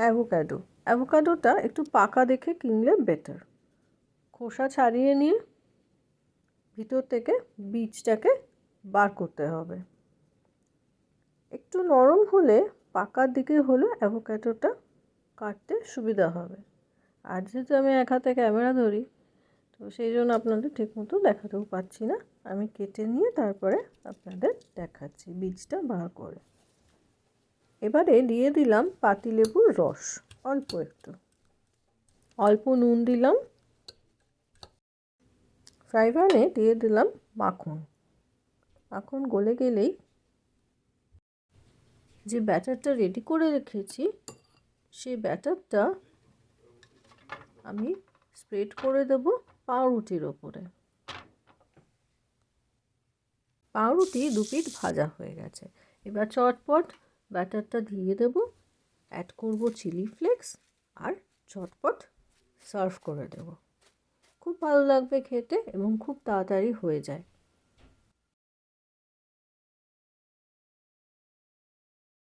Avocado. অ্যাভোকাডোটা একটু পাকা দেখে কিনলে বেটার। খোসা ছাড়িয়ে নিয়ে ভিতর থেকে বীজটাকে বার করতে হবে। একটু নরম হলে, পাকার দিকে হলে অ্যাভোকাডোটা কাটতে সুবিধা হবে। আর যেহেতু আমি এক হাতে ক্যামেরা ধরি, তো সেই জন্য আপনাদের ঠিকমতো দেখাতেও পাচ্ছি না। আমি কেটে নিয়ে তারপরে আপনাদের দেখাচ্ছি বীজটা বার করে। এবারে দিয়ে দিলাম পাতিলেবুর রস, অল্প একটু, অল্প নুন দিলাম। ফ্রাই প্যানে দিয়ে দিলাম মাখন। মাখন গলে গেলেই যে ব্যাটারটা রেডি করে রেখেছি, সেই ব্যাটারটা আমি স্প্রেড করে দেব পাউরুটির ওপরে। পাউরুটি দু পিঠ ভাজা হয়ে গেছে। এবার চটপট ব্যাটারটা দিয়ে দেব, অ্যাড করব চিলি ফ্লেক্স, আর চটপট সার্ভ করে দেব। খুব ভালো লাগবে খেতে এবং খুব তাড়াতাড়ি হয়ে যায়।